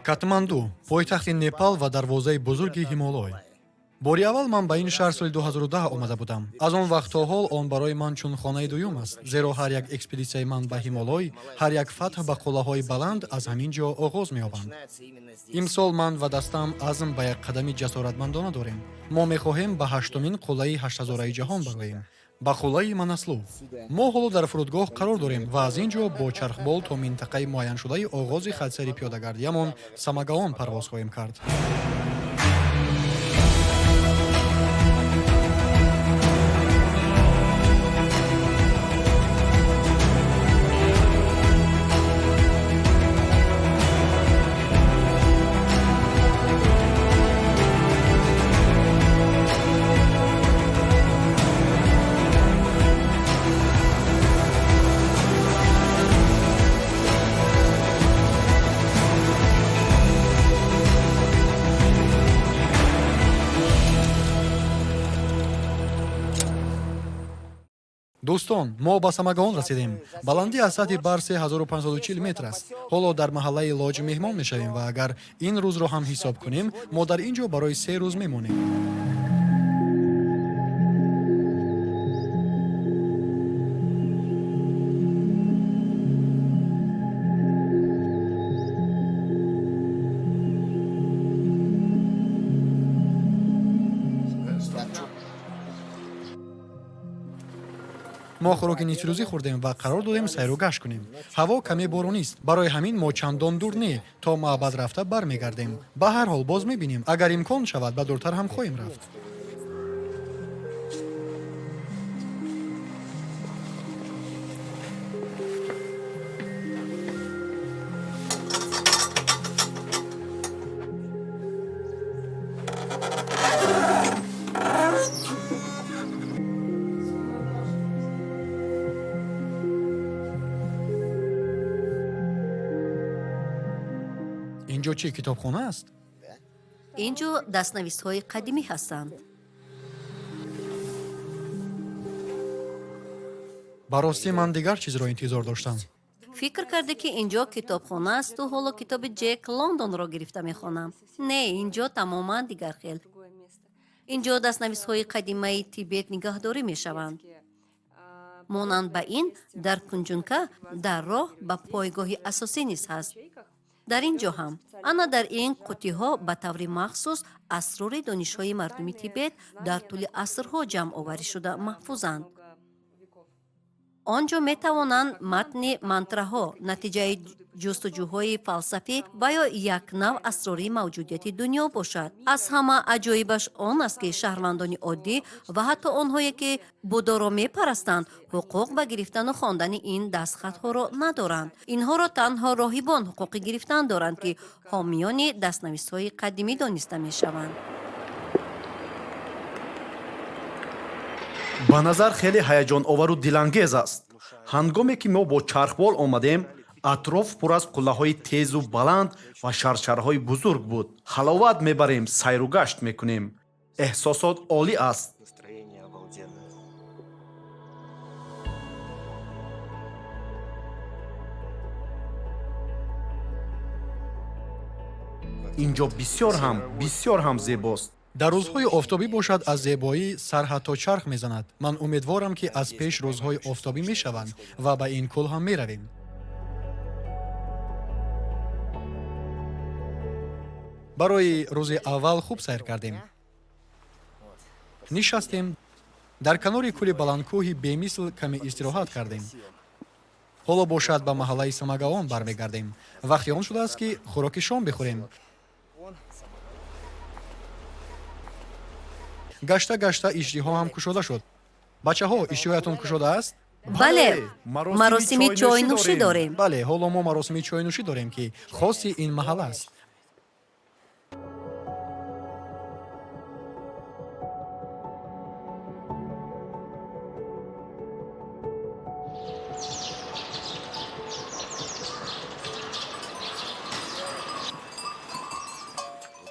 Катманду, пойтахти Непал ва дарвозаи бузурги Ҳимолой. Бори аввал ман ба ин шаҳр соли 2010 омада будам. Аз он вақт то ҳол он барои ман чун хонаи дуюм аст, зеро ҳар як экспедитсияи ман ба Ҳимолой, ҳар як фатҳ ба қуллаҳои баланд аз ҳамин ҷо оғоз меёбанд. Имсол ман ва дастам азм ба як қадами ҷасоратмандона дорем. Мо мехоҳем ба 8-умин қуллаи 8000-аи ҷаҳон бароем, ба қуллаи Манаслу. Мо ҳоло дар фурудгоҳ қарор дорем ва аз ин ҷо бо чархбол то минтақаи муайяншудаи оғози хатсайри пиёдагардиямон Самагаон парвоз хоҳем кард. дӯстон, мо ба Самагаон расидем. Баландӣ аз сатҳи бар 3540 метр аст. ҳоло дар маҳаллаи лоҷ меҳмон мешавем ва агар ин рӯзро ҳам ҳисоб кунем, мо дар ин ҷо барои 3 рӯз мемонем. мо хӯроки нисфирӯзӣ хӯрдем ва қарор додем сайру гашт кунем. ҳаво каме боронист. Барои ҳамин мо чандон дур не, то маъбад рафта бармегардем. Ба ҳар ҳол боз мебинем. Агар имкон шавад, ба дуртар ҳам хоҳем рафт. инҷо чӣ китобхона аст? ин ҷо дастнависҳои қадимӣ ҳастанд. ба ростӣ ман дигар чизро интизор доштам. фикр карде ки ин ҷо китобхона асту ҳоло китоби Ҷек Лондонро гирифта мехонам. Не, ин ҷо тамоман дигар хел. ин ҷо дастнависҳои қадимаи Тибет нигаҳдорӣ мешаванд. монанд ба ин, дар Кунҷунка дар роҳ ба пойгоҳи асосӣ низ ҳаст. дар ин ҷо ҳам ана дар ин қуттиҳо ба таври махсус асрори донишҳои мардуми Тибет дар тӯли асрҳо ҷамъоварӣ шуда маҳфузанд. он ҷо метавонанд матни мантраҳо, натиҷаи ҷустуҷӯҳои фалсафӣ ва ё як нав асрори мавҷудияти дунё бошад. аз ҳама аҷоибаш он аст, ки шаҳрвандони оддӣ ва ҳатто онҳое ки будоро мепарастанд, ҳуқуқ ба гирифтану хондани ин дастхатҳоро надоранд. инҳоро танҳо роҳибон ҳуқуқи гирифтан доранд, ки ҳомиёни дастнависҳои қадимӣ дониста мешаванд. ба назар хеле ҳаяҷоновару дилангез аст. ҳангоме ки мо бо чархбол омадем, атроф пур аз қуллаҳои тезу баланд ва шаршараҳои бузург буд. ҳаловат мебарем, сайру гашт мекунем. эҳсосот олӣ аст. инҷо бисёр ҳам зебост. дар рӯзҳои офтобӣ бошад, аз зебоӣ сар ҳатто чарх мезанад. ман умедворам, ки аз пеш рӯзҳои офтобӣ мешаванд ва ба ин кӯл ҳам меравем. барои рӯзи аввал хуб сайр кардем. нишастем. дар канори кӯли баландкӯҳи бемисл каме истироҳат кардем. ҳоло бошад ба маҳаллаи Самагаон бармегардем. вақти он шудааст, ки хӯроки шом бихӯрем. гашта гашта иштиҳо ҳам кушода шуд. бачаҳо, иштиҳоятон кушода аст? бале, маросими чойнӯшӣ дорем. бале, ҳоло мо маросими чойнӯшӣ дорем, ки хоси ин маҳалла аст.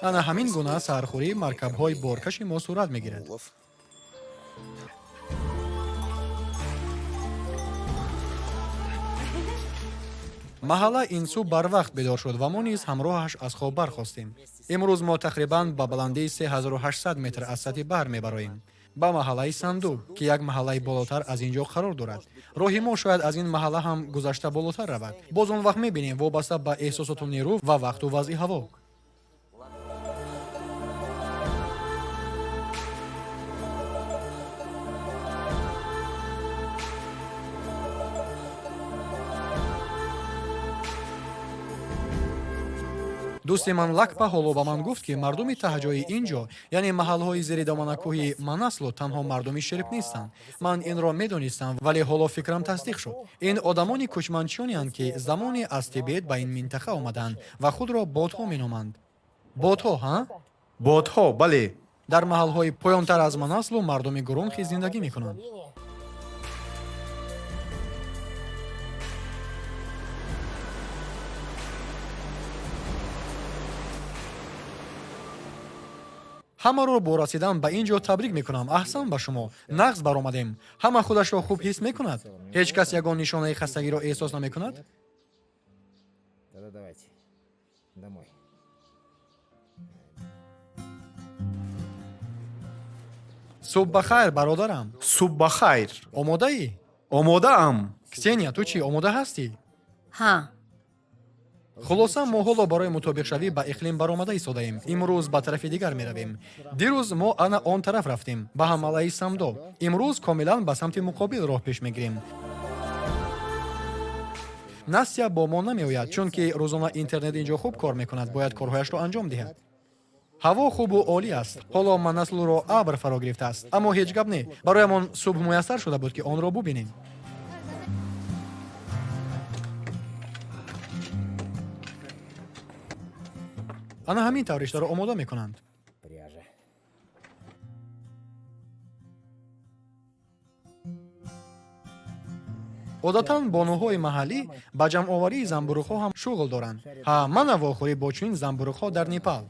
ана ҳамин гуна сархӯрӣ маркабҳои боркаши мо сурат мегирад. маҳалла инсу барвақт бедор шуд ва мо низ ҳамроҳаш аз хоб бархостем. имрӯз мо тақрибан ба баландии 3800 метр аз сатҳи баҳр мебароем ба маҳаллаи Санду, ки як маҳаллаи болотар аз ин ҷо қарор дорад. роҳи мо шояд аз ин маҳалла ҳам гузашта болотар равад. боз он вақт мебинем вобаста ба эҳсосоту нерӯ ва вақту вазъи ҳаво. дӯсти ман Лакпа ҳоло ба ман гуфт, ки мардуми таҳҷои ин ҷо, яъне маҳалҳои зери доманакӯҳи Манаслу танҳо мардуми шериф нестанд. Ман инро медонистам, вале ҳоло фикрам тасдиқ шуд. Ин одамони кӯчманчиёнеанд, ки замоне аз Тибет ба ин минтақа омаданд ва худро бодҳо меноманд. Бодҳо, ҳа? бодҳо бале. дар маҳалҳои поёнтар аз Манаслу мардуми гурунхӣ зиндагӣ мекунанд. ҳамаро бо расидан ба ин ҷо табрик мекунам. аҳсан ба шумо. нағз баромадем. ҳама худашро хуб ҳис мекунад? ҳеҷ кас ягон нишонаи хастагиро эҳсос намекунад? Тогда давайте домой. субҳ бахайр бародарам. субҳ ба хайр. омодаӣ? омодаам. Ксения, ту чӣ, омода ҳастӣ? ҳа, хулоса мо ҳоло барои мутобиқшавӣ ба иқлим баромада истодаем. имрӯз ба тарафи дигар меравем. дирӯз мо ана он тараф рафтем ба ҳамалаи Самдо. имрӯз комилан ба самти муқобил роҳ пеш мегирем. Настя бо мо намеояд, чунки рӯзона интернет ин ҷо хуб кор мекунад, бояд корҳояшро анҷом диҳад. ҳаво хубу олӣ аст. ҳоло Манаслуро абр фаро гирифтааст, аммо ҳеҷ гап не. бароямон субҳ муяссар шуда буд, ки онро бубинем. ана ҳамин тавр риштаро омода мекунанд. Пряжа. одатан бонуҳои маҳаллӣ ба ҷамъоварии занбӯруғҳо ҳам шуғл доранд. ҳа, мана вохӯрӣ бо чунин занбӯруғҳо дар Непал.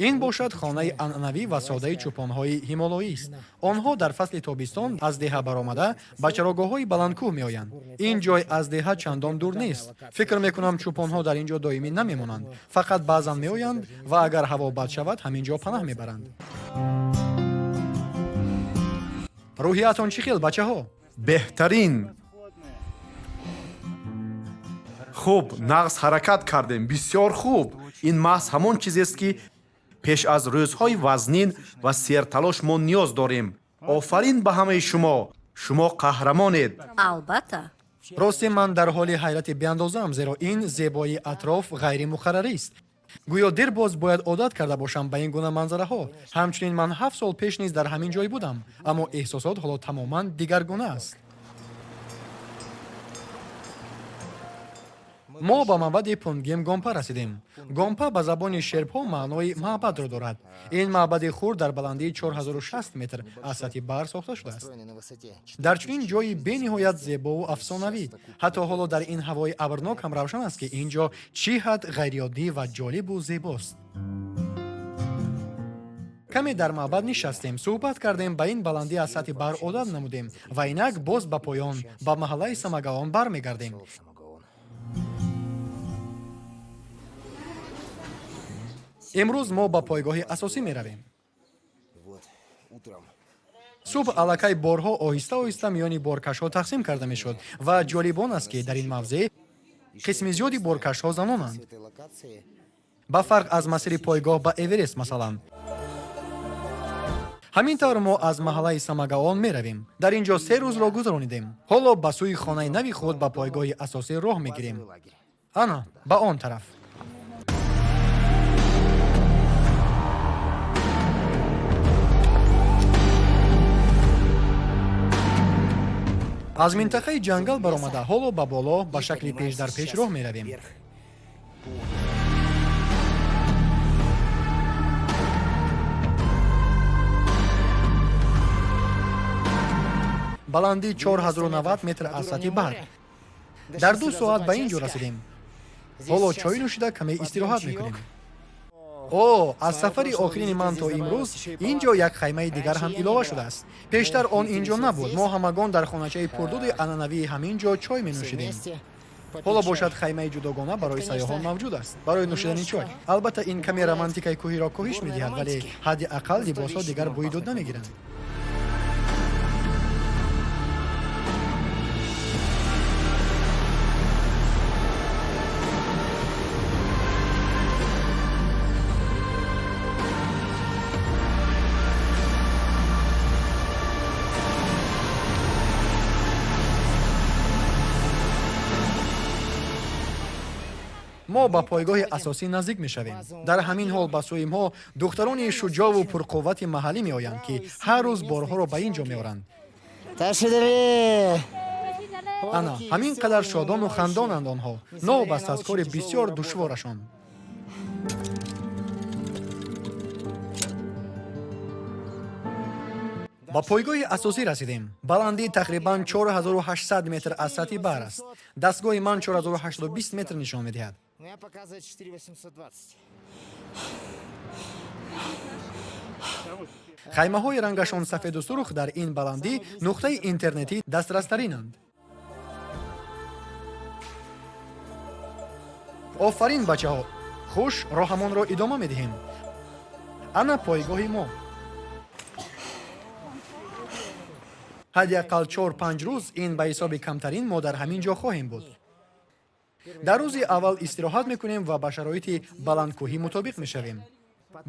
ин бошад хонаи анъанавӣ ва соддаи чӯпонҳои ҳимолоист. онҳо дар фасли тобистон аз деҳа баромада ба чарогоҳҳои баландкӯҳ меоянд. ин ҷой аз деҳа чандон дур нест. фикр мекунам чӯпонҳо дар ин ҷо доимӣ намемонанд. фақат баъзан меоянд ва агар ҳаво бад шавад ҳамин ҷо панаҳ мебаранд. рӯҳиятон чӣ хел, бачаҳо? беҳтарин. хуб, нағз ҳаракат кардем. бисёр хуб. ин маҳз ҳамон чизест, ки пеш аз рӯзҳои вазнин ва серталош мо ниёз дорем. офарин ба ҳамаи шумо. шумо қаҳрамонед. албатта. рости ман дар ҳоли ҳайрати беандозаам, зеро ин зебоии атроф ғайримуқаррарист. гӯё дер боз бояд одат карда бошам ба ин гуна манзараҳо. ҳамчунин ман 7 сол пеш низ дар ҳамин ҷой будам, аммо эҳсосот ҳоло тамоман дигаргуна аст. мо ба маъбади Пунгем Гомпа расидем. Гомпа ба забони шербҳо маънои маъбадро дорад. ин маъбади хурд дар баландии 4060 метр аз сатҳи баҳр сохта шудааст. Построенный на высоте дар чунин ҷои бениҳоят зебову афсонавӣ. ҳатто ҳоло дар ин ҳавои абрнок ҳам равшан аст, ки ин ҷо чӣ ҳад ғайриоддӣ ва ҷолибу зебост. каме дар маъбад нишастем, суҳбат кардем, ба ин баландӣ аз сатҳи баҳр одат намудем ва инак боз ба поён ба маҳаллаи Самагаон бармегардем. Самогаон. имрӯз мо ба пойгоҳи асосӣ меравем. Вот, утром субҳ аллакай борҳо оҳиста оҳиста миёни боркашҳо тақсим карда мешуд ва ҷолибон аст, ки дар ин мавзеъ қисми зиёди боркашҳо занонанд. с этой локации ба фарқ аз масири пойгоҳ ба Эверест масалан. ҳамин тавр мо аз маҳаллаи Самагаон меравем. дар ин ҷо 3 рӯзро гузаронидем. ҳоло ба сӯи хонаи нави худ ба пойгоҳи асосӣ роҳ мегирем. лагерь. ана ба он тараф. аз минтақаи ҷангал баромада ҳоло ба боло ба шакли пеш дар пеш роҳ меравем. Вверх. баландии 4090 метр аз сатҳи баҳр. дар 2 соат ба ин ҷо расидем. ҳоло чой нӯшида каме истироҳат мекунем. аз сафари охирини ман то имрӯз ин ҷо як хаймаи дигар ҳам илова шудааст. пештар он ин ҷо набуд. мо ҳамагон дар хоначаи пурдуди анъанавии ҳамин ҷо чой менӯшидем. ҳоло бошад хаймаи ҷудогона барои сайёҳон мавҷуд аст барои нӯшидани чой. албатта ин каме романтикаи кӯҳиро коҳиш медиҳад, вале ҳадди ақал либосҳо дигар бӯи дуд намегиранд. мо ба пойгоҳи асосӣ наздик мешавем. дар ҳамин ҳол ба сӯи мо духтарони шуҷоъву пурқуввати маҳаллӣ меоянд, ки ҳар рӯз борҳоро ба ин ҷо меоранд. ана ҳамин қадар шодону хандонанд онҳо, новобаста аз кори бисёр душворашон. ба пойгоҳи асосӣ расидем. баландии тақрибан 4800 метр аз сатҳи баҳр аст. дастгоҳи ман 4820 метр нишон медиҳад. Я показываю 4820. хаймаҳои рангашон сафеду сурух дар ин баландӣ нуқтаи интернетӣ дастрастаринанд. офарин бачаҳо, хуш, роҳамонро идома медиҳем. ана пойгоҳи мо. ҳадяқал 4-5 рӯз ин ба ҳисоби камтарин мо дар ҳамин ҷо хоҳем буд. дар рӯзи аввал истироҳат мекунем ва ба шароити баландкӯҳӣ мутобиқ мешавем.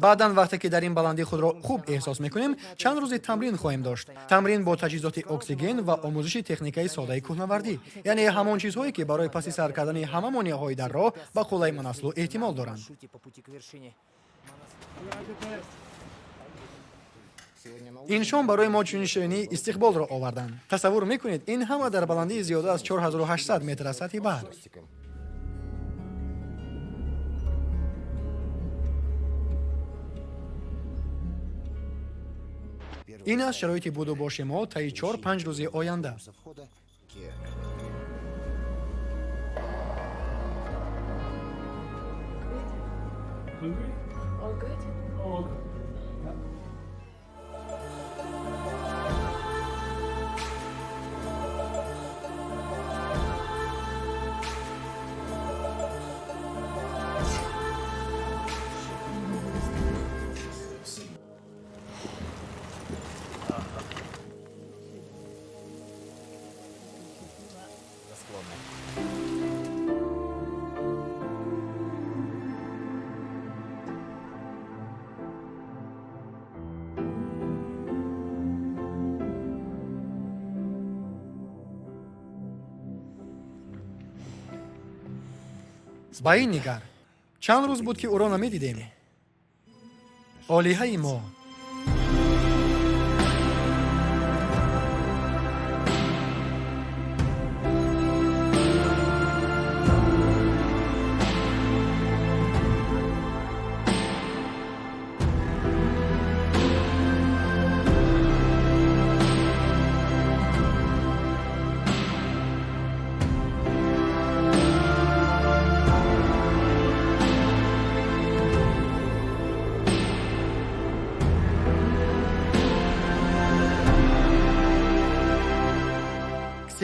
баъдан вақте ки дар ин баландӣ худро хуб эҳсос мекунем, чанд рӯзи тамрин хоҳем дошт. тамрин бо таҷҳизоти оксиген ва омӯзиши техникаи содаи кӯҳнавардӣ, яъне ҳамон чизҳое ки барои паси сар кардани ҳама монеаҳои дар роҳ ба қуллаи манаслу эҳтимол доранд. иншон барои мо чунин ширинӣ истиқболро оварданд. тасаввур мекунед, ин ҳама дар баландии зиёда аз 4800 метр аз сатҳи баҳр. ин аст шароити буду боши мо таи 4-5 рӯзи оянда. ба ин нигар. чанд рӯз буд ки ӯро намедидем. олиҳаи мо.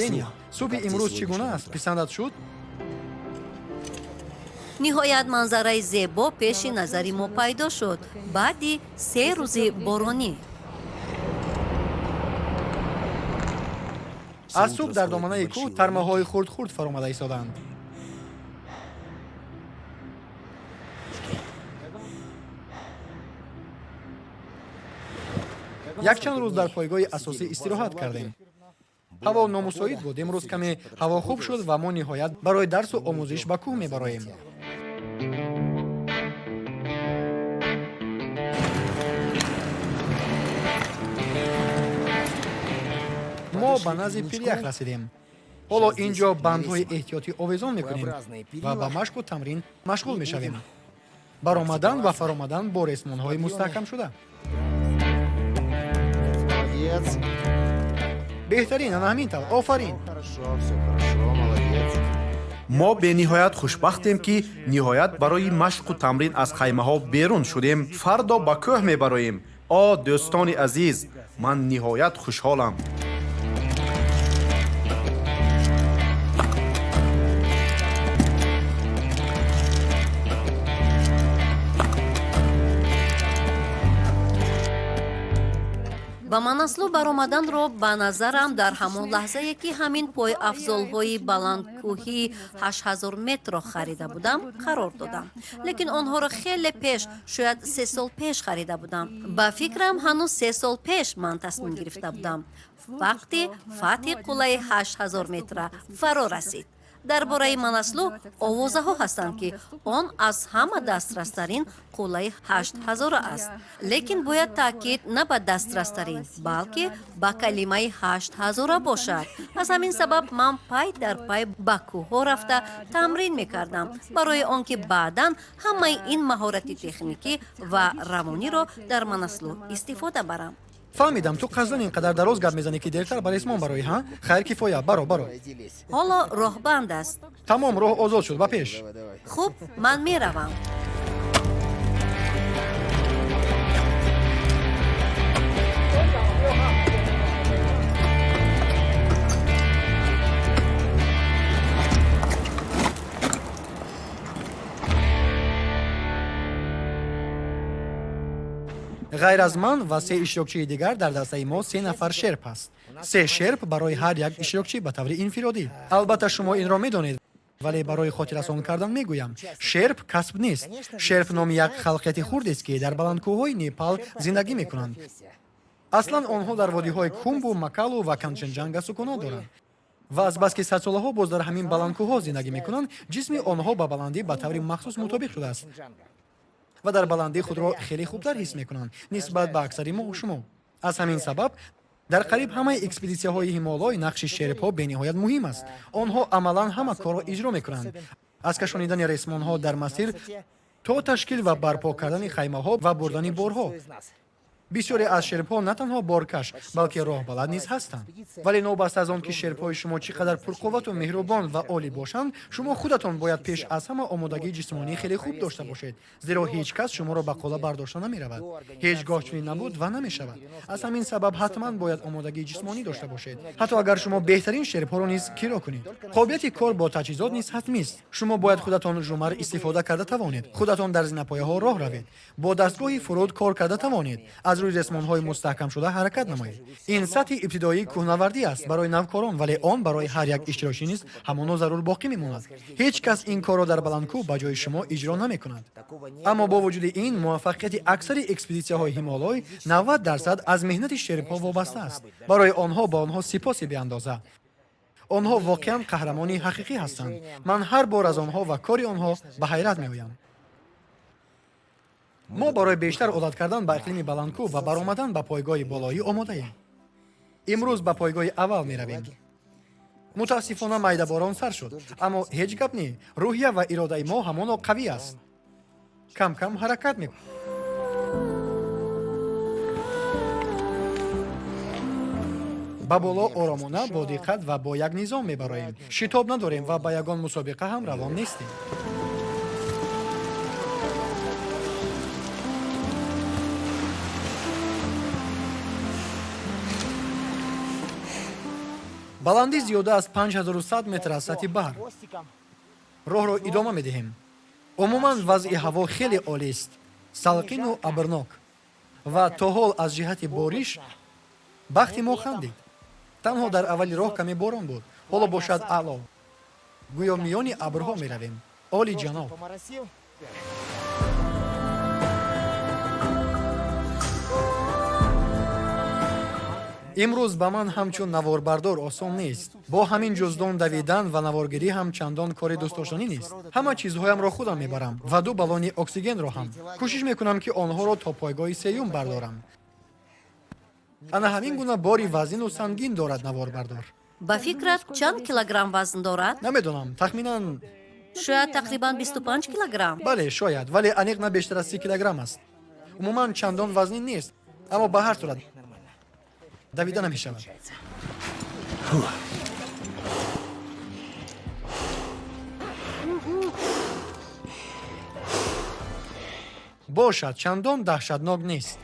ксения, субҳи имрӯз чӣ гуна аст? писандат шуд? ниҳоят манзараи зебо пеши назари мо пайдо шуд баъди 3 рӯзи боронӣ. аз субҳ дар доманаи кӯҳ тармаҳои хурд фаромада истоданд. якчанд рӯз дар пойгоҳи асосӣ истироҳат кардем. ҳаво номусоид буд. имрӯз каме ҳаво хуб шуд ва мо ниҳоят барои дарсу омӯзиш ба кӯҳ мебароем. мо ба назди пирях расидем. ҳоло ин ҷо бандҳои эҳтиётӣ овезон мекунем ва ба машқу тамрин машғул мешавем. баромадан ва фаромадан бо ресмонҳои мустаҳкамшуда. беҳтарин ана ҳамин тавр офарин. Хорошо, все хорошо, молодец. мо бениҳоят хушбахтем ки ниҳоят барои машқу тамрин аз хаймаҳо берун шудем. Фардо ба кӯҳ мебароем. о дӯстони азиз, ман ниҳоят хушҳолам. ба манаслу баромаданро ба назарам дар ҳамон лаҳзае ки ҳамин пойафзолҳои баландкӯҳии 8000 метрро харида будам қарор додам. Лекин онҳоро хеле пеш, шояд 3 сол пеш харида будам. Ба фикрам ҳанӯз 3 сол пеш ман тасмим гирифта будам, вақти фатҳи қуллаи 8000 метра фаро расид. дар бораи манаслу овозаҳо ҳастанд ки он аз ҳама дастрастарин қуллаи 8000 аст. Лекин бояд таъкид на ба дастрастарин, балки ба калимаи 8000 бошад. аз ҳамин сабаб ман пай дар пай ба кӯҳҳо рафта тамрин мекардам, барои он ки баъдан ҳамаи ин маҳорати техникӣ ва равониро дар манаслу истифода барам. фаҳмидам, ту қасдан инқадар дароз гап мезанӣ ки дертар ба ресмон барои ҳа? Хайр кифоя, баро. ҳоло роҳбанд аст. Тамом, роҳ озод шуд, ба пеш. хуб, ман меравам. ғайр аз ман ва 3 иштирокчии дигар дар дастаи мо 3 нафар шерп аст. 3 шерп барои ҳар як иштирокчӣ ба таври инфиродӣ. Албатта шумо инро медонед, вале барои хотиррасон кардан мегӯям. Шерп касб нест. Шерп номи як халқияти хурдест ки дар баландкӯҳҳои Непал зиндагӣ мекунанд. аслан онҳо дар водиҳои Кумбу, Макалу ва Канченҷанга сукунот доранд. ва азбаски садсолаҳо боз дар ҳамин баландкӯҳҳо зиндагӣ мекунанд, ҷисми онҳо ба баландӣ ба таври махсус мутобиқ шудааст ва дар баландӣ худро хеле хубтар ҳис мекунанд нисбат ба аксари мо шумо. аз ҳамин сабаб дар қариб ҳамаи экспедитсияҳои ҳимолой нақши шерпҳо бениҳоят муҳим аст. онҳо амалан ҳама корро иҷро мекунанд, аз кашонидани ресмонҳо дар масир то ташкил ва барпо кардани хаймаҳо ва бурдани борҳо. бисёре аз шерпҳо на танҳо боркаш, балки роҳбалад низ ҳастанд. вале нобаста аз он ки шерпҳои шумо чӣ қадар пурқуввату меҳрубон ва олӣ бошанд, шумо худатон бояд пеш аз ҳама омодагии ҷисмонӣ хеле хуб дошта бошед, зеро ҳеҷ кас шуморо ба қола бардошта намеравад. ҳеҷ гоҳ чунин набуд ва намешавад. аз ҳамин сабаб ҳатман бояд омодагии ҷисмонӣ дошта бошед, ҳатто агар шумо беҳтарин шерпҳоро низ киро кунед. қобилияти кор бо таҷҳизот низ ҳатмист. шумо бояд худатон жумар истифода карда тавонед, худатон дар зинапояҳо роҳ равед, бо дастгоҳи фуруд кор карда тавонед, аз рӯи ресмонҳои мустаҳкам шуда ҳаракат намоед. ин сатҳи ибтидоии кӯҳнавардӣ аст барои навкорон, вале он барои ҳар як иштирокчӣ низ ҳамоно зарур боқӣ мемонад. ҳеҷ кас ин корро дар баландкӯҳ ба ҷои шумо иҷро намекунад. аммо бо вуҷуди ин, муваффақияти аксари экспедитсияҳои ҳимолой 90% аз меҳнати шерпҳо вобаста аст. барои онҳо ба онҳо сипосе беандоза. онҳо воқеан қаҳрамони ҳақиқӣ ҳастанд. ман ҳар бор аз онҳо ва кори онҳо ба ҳайрат меоям. мо барои бештар одат кардан ба иқлими баландкӯҳ ва баромадан ба пойгоҳи болоӣ омодаем. имрӯз ба пойгоҳи аввал меравем. мутаассифона майдаборон сар шуд, аммо ҳеҷ гап не. рӯҳия ва иродаи мо ҳамоно қавӣ аст. кам кам ҳаракат мекунем. ба боло оромона, бо диққат ва бо як низом мебароем. шитоб надорем ва ба ягон мусобиқа ҳам равон нестем. баландӣ зиёда аз 5100 метр аз сатҳи баҳр. роҳро идома медиҳем. умуман вазъи ҳаво хеле олист, салқину абрнок ва то ҳол аз ҷиҳати бориш бахти мо хандид. танҳо дар аввали роҳ каме борон буд, ҳоло бошад аъло. гӯё миёни абрҳо меравем. оли ҷаноб. имрӯз ба ман ҳамчун наворбардор осон нест. бо ҳамин ҷуздон давидан ва наворгирӣ ҳам чандон кори дӯстдоштанӣ нест. ҳама чизҳоямро худам мебарам ва 2 баллони оксигенро ҳам. кӯшиш мекунам ки онҳоро то пойгоҳи сеюм бардорам. ана ҳамин гуна бори вазнину сангин дорад наворбардор. ба фикрат чанд килограмм вазн дорад? намедонам, тахминан шояд тақрибан 25 килограмм. бале, шояд, вале аниқ на бештар аз 30 килограмм аст. умуман чандон вазнин нест, аммо ба ҳар сурат давида намешавад. бошад, чандон даҳшатнок нест.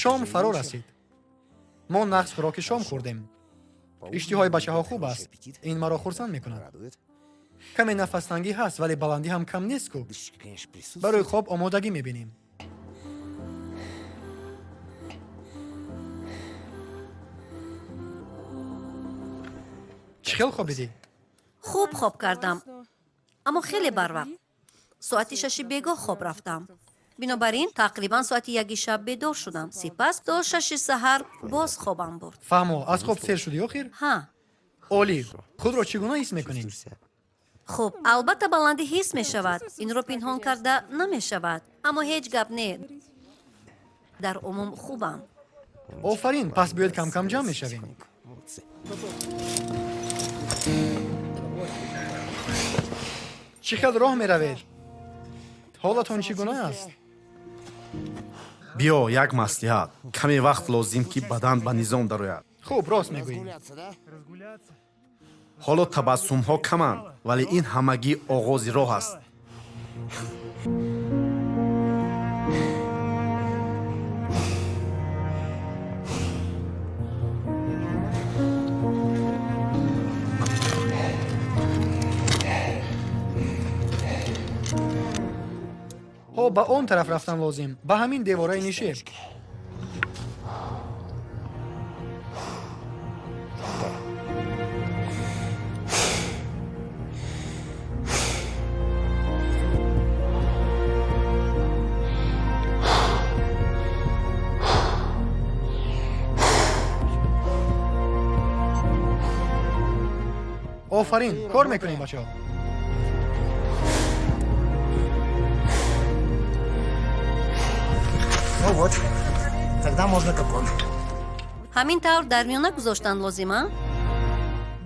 шом фаро расид. мо нағз хӯроки шом хӯрдем. иштиҳои бачаҳо хуб аст. ин маро хурсанд мекунад. каме нафастангӣ ҳаст, вале баландӣ ҳам кам нест ку. барои хоб омодагӣ мебинем. чӣ хел хобидӣ? хуб хоб кардам, аммо хеле барвақт. соати 6 бегоҳ хоб рафтам. бинобар ин тақрибан соати 1 шаб бедор шудам. сипас то 6 саҳар боз хобам бурд. фаҳмо, аз хоб сер шудӣ охир? ҳа, олӣ. худро чӣ гуна ҳис мекунӣ? хуб, албатта баландӣ ҳис мешавад. инро пинҳон карда намешавад. аммо ҳеҷ гап не. дар умум хубам. офарин, пас биёед камкам ҷамъ мешавем. чӣ хел роҳ меравед? ҳолатон чӣ гуна аст? биё як маслиҳат. каме вақт лозим ки бадан ба низом дарояд. хуб, рост мегӯӣ. ҳоло табассумҳо каманд, вале ин ҳамагӣ оғози роҳ аст. ҳо ба он тараф рафтан лозим, ба ҳамин девораи нишеб. офарин, кор мекунем бачаҳо. Ну вот, тогда можно капон. ҳамин тавр дар миёна гузоштан лозим, а?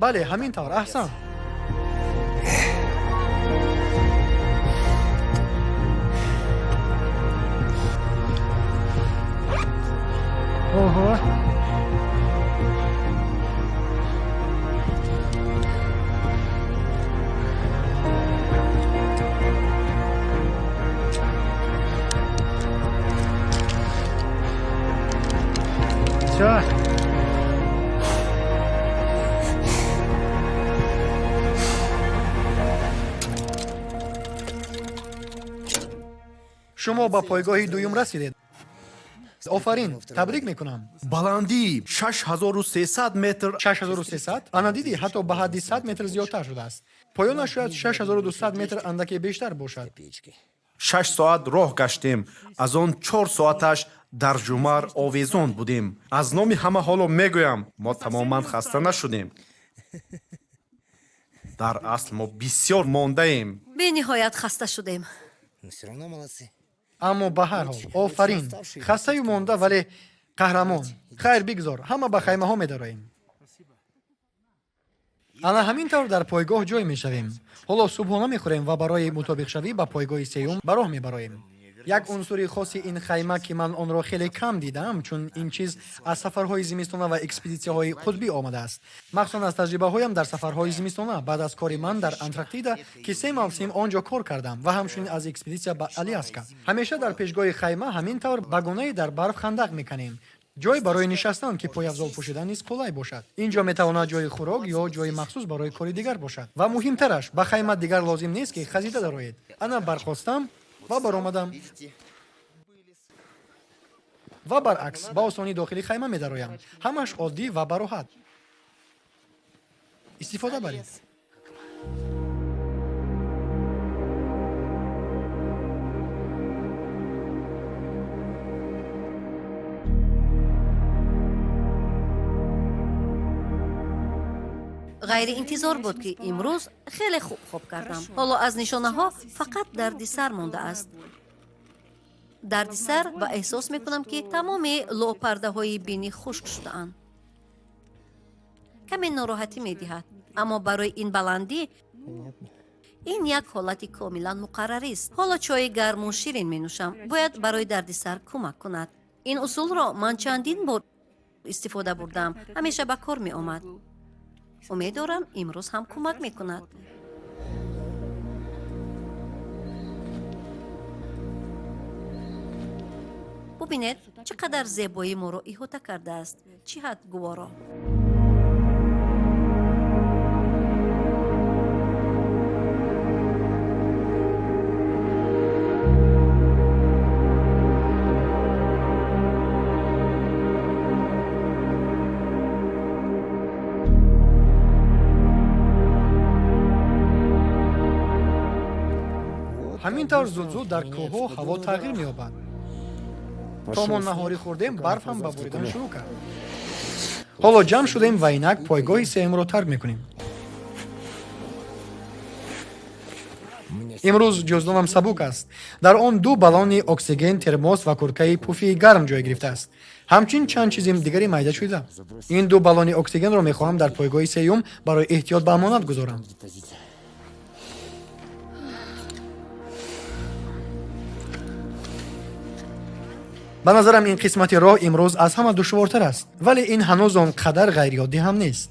бале, ҳамин тавр, аҳсан. Ого. Все. шумо ба пойгоҳи дуюм расидед. офарин, табрик мекунам. баландӣ 6300 метр. 6300? ана дидӣ, ҳатто ба ҳадди 100 метр зиёдтар шудааст. поёнаш шояд 6200 метр андаке бештар бошад. 6 соат роҳ гаштем. аз он 4 соаташ дар ҷумар овезон будем. аз номи ҳама ҳоло мегӯям, мо тамоман хаста нашудем. дар асл мо бисёр мондаем. бениҳоят хаста шудем. Но все равно молодцы. аммо ба ҳар ҳол, офарин. хастаю монда, вале қаҳрамон. хайр бигзор, ҳама ба хаймаҳо медароем. ана ҳамин тавр дар пойгоҳ ҷой мешавем. ҳоло субҳона мехӯрем ва барои мутобиқшавӣ ба пойгоҳи сеюм ба роҳ мебароем. як унсури хоси ин хайма ки ман онро хеле кам дидам, чун ин чиз аз сафарҳои зимистона ва экспедитсияҳои қутбӣ омадааст. махсусан аз таҷрибаҳоям дар сафарҳои зимистона баъд аз кори ман дар Антарктида, ки 3 мавсим он ҷо кор кардам ва ҳамчунин аз экспедитсия ба Аляска. ҳамеша дар пешгоҳи хайма ҳамин тавр ба гунае дар барф хандақ меканем. ҷой барои нишастан ки пояфзол пӯшидан низ қулай бошад. ин ҷо метавонад ҷои хӯрок ё ҷои махсус барои кори дигар бошад. ва муҳимтараш, ба хайма дигар лозим нест ки хазида дароед. ана бархостам ва баромадам. ва баръакс, ба осонӣ дохили хайма медароям. ҳамаш оддӣ ва бароҳат. истифода баред. ғайриинтизор буд ки имрӯз хеле хуб кардам. ҳоло аз нишонаҳо фақат дардисар мондааст. дардисар ва эҳсос мекунам ки тамоми лӯпардаҳои бинӣ хушк шудаанд. каме нороҳатӣ медиҳад, аммо барои ин баландӣ ин як ҳолати комилан муқаррарист. ҳоло чойи гарму ширин менӯшам. бояд барои дардисар кӯмак кунад. ин усулро ман чандин бор истифода бурдам. ҳамеша ба кор меомад. умеддорам имрӯз ҳам кӯмак мекунад. бубинед чӣ қадар зебоӣ моро иҳота кардааст. чӣ ҳад гуворо. ҳамин тавр зуд дар кӯҳҳо ҳаво тағйир меёбад. то мо наҳорӣ хӯрдем, барф ҳам ба боридан шурӯъ кард. ҳоло ҷамъ шудем ва инак пойгоҳи сеюмро тарк мекунем. имрӯз ҷуздонам сабук аст. дар он 2 баллони оксиген, термос ва курткаи пуфи гарм ҷой гирифтааст. ҳамчин чанд чизи дигари майда шуда. ин 2 баллони оксигенро мехоҳам дар пойгоҳи сеюм барои эҳтиёт ба амонат гузорам. ба назарам ин қисмати роҳ имрӯз аз ҳама душвортар аст, вале ин ҳанӯз он қадар ғайриоддӣ ҳам нест.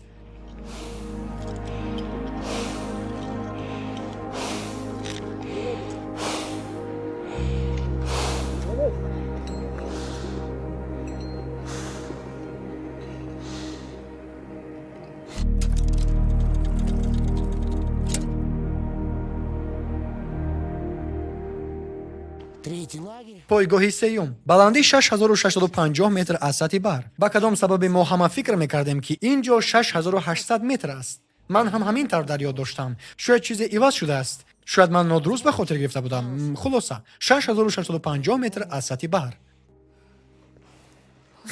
Третий лагерь. пойгоҳи сеюм баландӣ 6050 метр аз сатҳи баҳр. ба кадом сабаби мо ҳама фикр мекардем ки ин ҷо 6800 метр аст. ман ҳам ҳамин тавр дар ёд доштам. шояд чизе иваз шудааст. шояд ман нодуруст ба хотир гирифта будам. хулоса 6650 метр аз сатҳи баҳр.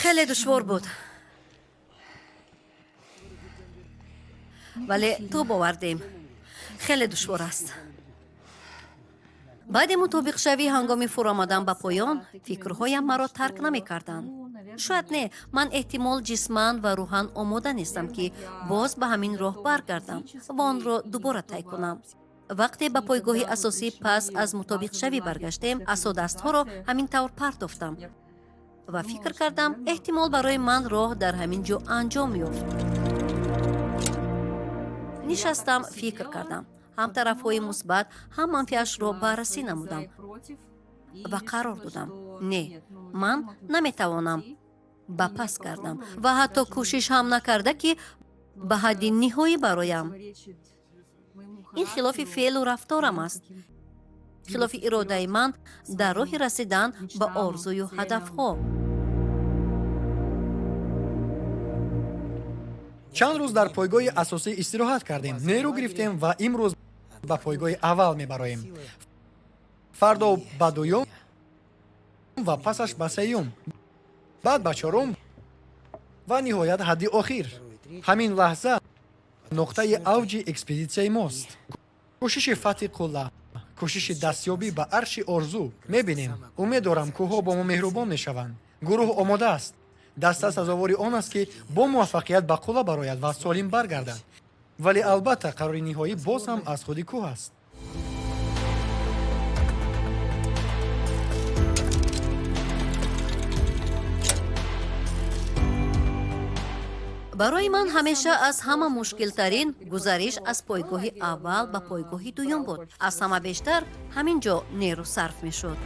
хеле душвор буд. вале то бовардем. хеле душвор аст. баъди мутобиқшавӣ ҳангоми фуромадан ба поён фикрҳоям маро тарк намекарданд. шояд не, ман эҳтимол ҷисман ва рӯҳан омода нестам ки боз ба ҳамин роҳ баргардам ва онро дубора тай кунам. вақте ба пойгоҳи асосӣ пас аз мутобиқшавӣ баргаштем, асодастҳоро ҳамин тавр партофтам ва фикр кардам эҳтимол барои ман роҳ дар ҳамин ҷо анҷом ёфт. нишастам, фикр кардам. ҳам тарафҳои мусбат, ҳам манфиашро баррасӣ намудам ва қарор додам: не, ман наметавонам ба пас гардам ва ҳатто кӯшиш ҳам накарда ки ба ҳадди ниҳоӣ бароям. ин хилофи феълу рафторам аст, хилофи иродаи ман дар роҳи расидан ба орзую ҳадафҳо. чанд рӯз дар пойгоҳи асосӣ истироҳат кардем, нерӯ гирифтем ва имрӯз ба пойгоҳи аввал мебароем. фардо ба дуюм ва пасаш ба сеюм, баъд ба чорум ва ниҳоят ҳадди охир. ҳамин лаҳза нуқтаи авҷи экспедитсияи мост. кӯшиши фатҳи қулла, кӯшиши дастёбӣ ба арши орзу. мебинем, умед дорам кӯҳҳо бо мо меҳрубон мешаванд. гурӯҳ омода аст. даста сазовори он аст ки бо муваффақият ба қулла барояд ва солим баргардад. вале албатта қарори ниҳоӣ боз ҳам аз худи кӯҳ аст. барои ман ҳамеша аз ҳама мушкилтарин гузариш аз пойгоҳи аввал ба пойгоҳи дуюм буд. аз ҳама бештар ҳамин ҷо нерӯ сарф мешуд.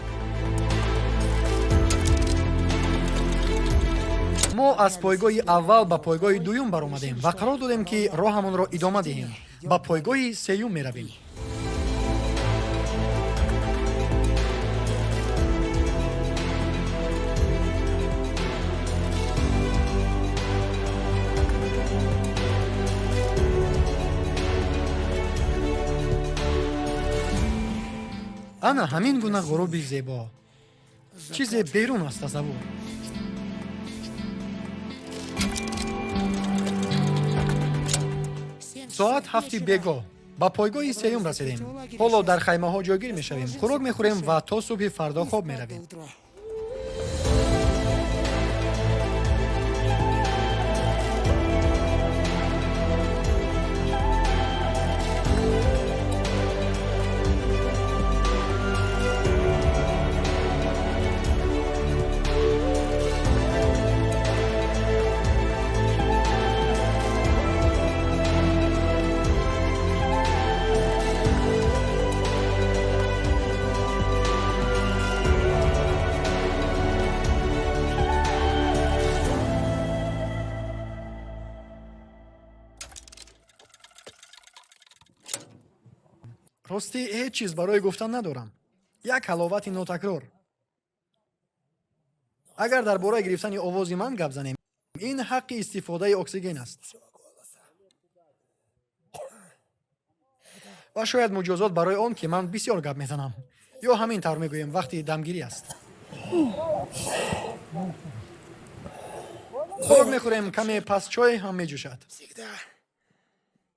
мо аз пойгоҳи аввал ба пойгоҳи дуюм баромадем ва қарор додем ки роҳамонро идома диҳем. ба пойгоҳи сеюм меравем. ана ҳамин гуна ғуруби зебо чизе берун аз тасаввур. соат 7 бегоҳ ба пойгоҳи сеюм расидем. ҳоло дар хаймаҳо ҷойгир мешавем, хӯрок мехӯрем ва то субҳи фардо хоб меравем. ростӣ ҳеҷ чиз барои гуфтан надорам. Як ҳаловати нотакрор. агар дар бораи гирифтани овози ман гап занем, ин ҳаққи истифодаи оксиген аст. ва шояд муҷозот барои он ки ман бисёр гап мезанам. ё ҳамин тавр мегӯем вақти дамгирӣ аст. хӯрок мехӯрем, каме пас чой ҳам меҷӯшад.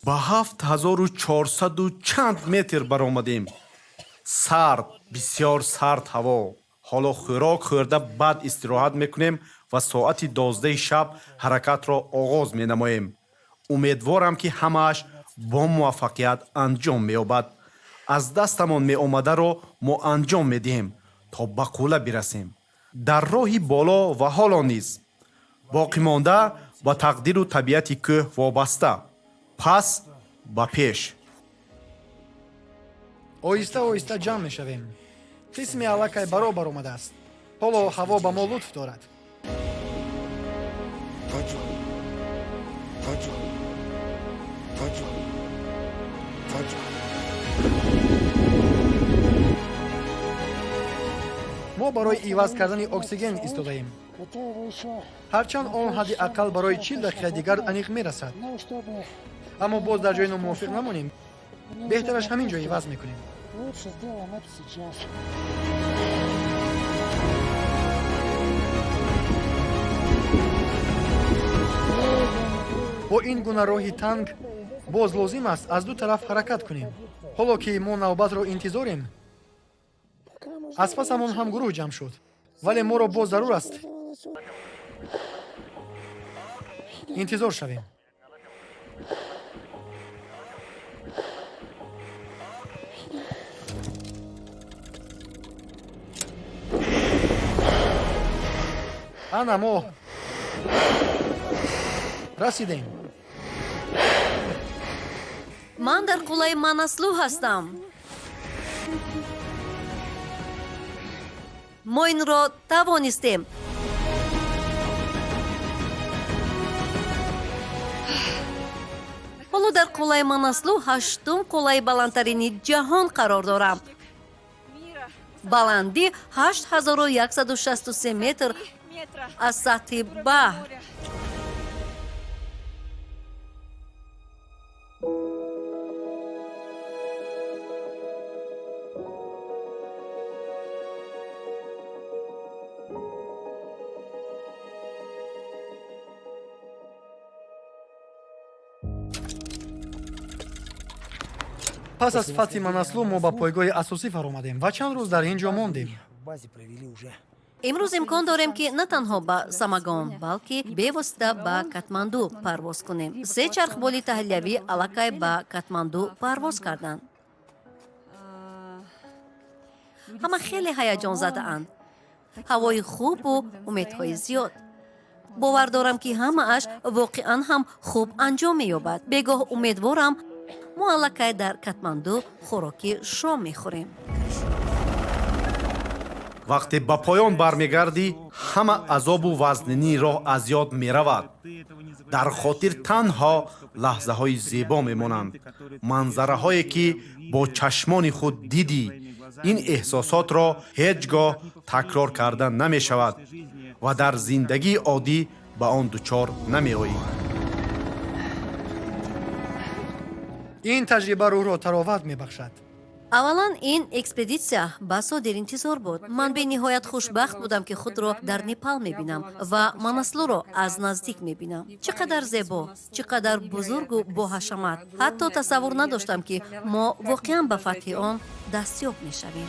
ба 7400 чанд метр баромадем. Сард, бисёр сард ҳаво. ҳоло хӯрок хӯрда баъд истироҳат мекунем ва соати 12 шаб ҳаракатро оғоз менамоем. умедворам ки ҳамааш бо муваффақият анҷом меёбад. аз дастамон меомадаро мо анҷом медиҳем то ба қулла бирасем. дар роҳи боло ва ҳоло низ боқимонда ба тақдиру табиати кӯҳ вобаста. пас ба пеш. оҳиста оҳиста ҷамъ мешавем. қисми аллакай баробар омадааст. ҳоло ҳаво ба мо лутф дорад. мо барои иваз кардани оксиген истодаем. ҳарчанд он ҳадди аққал барои 40 дақиқаи дигар аниқ мерасад. аммо боз дар ҷои номувофиқ намонем. беҳтараш ҳамин ҷо иваз мекунем. Лучше сделаем это сейчас. бо ин гуна роҳи танг боз лозим аст аз ду тараф ҳаракат кунем. ҳоло ки мо навбатро интизорем, аз пасамон ҳам гурӯҳ ҷамъ шуд, вале моро боз зарур аст интизор шавем. ана мо расидем. ман дар қуллаи Манаслу ҳастам. мо инро тавонистем. ҳоло дар қуллаи Манаслу 8-ум қуллаи баландтарини ҷаҳон қарор дорам. баландӣ 8163 метр аз сатҳи баҳр. пас аз фатҳи Манаслу мо ба пойгоҳи асосӣ фаромадем ва чанд рӯз дар ин ҷо мондем. В базе провели уже. имрӯз имкон дорем ки на танҳо ба Самагон, балки бевосита ба Катманду парвоз кунем. 3 чархболи таҳлиявӣ аллакай ба Катманду парвоз карданд. ҳама хеле ҳаяҷон задаанд. ҳавои хубу умедҳои зиёд. бовар дорам ки ҳамааш воқеан ҳам хуб анҷом меёбад. бегоҳ умедворам мо аллакай дар Катманду хӯроки шом мехӯрем. вақте ба поён бармегардӣ, ҳама азобу вазнинии роҳ аз ёд меравад. дар хотир танҳо лаҳзаҳои зебо мемонанд. манзараҳое ки бо чашмони худ дидӣ. ин эҳсосотро ҳеҷ гоҳ такрор карда намешавад ва дар зиндагии оддӣ ба он дучор намеоӣ. ин таҷриба рӯҳро тароват мебахшад. аввалан ин экспедитсия ба содир интизор буд. Ман бениҳоят хушбахт будам ки худро дар Непал мебинам ва Манаслуро аз наздик мебинам. Чӣ қадар зебо, чӣ қадар бузургу боҳашамат. Ҳатто тасаввур надоштам ки мо воқеан ба фатҳи он дастёб мешавем.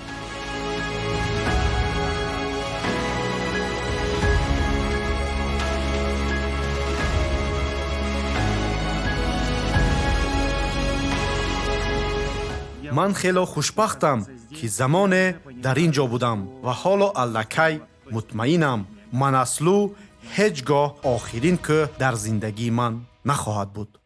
ман хело хушбахтам ки замоне дар ин ҷо будам ва ҳоло аллакай мутмаинам Манаслу ҳеҷ гоҳ охирин кӯҳ дар зиндагии ман нахоҳад буд.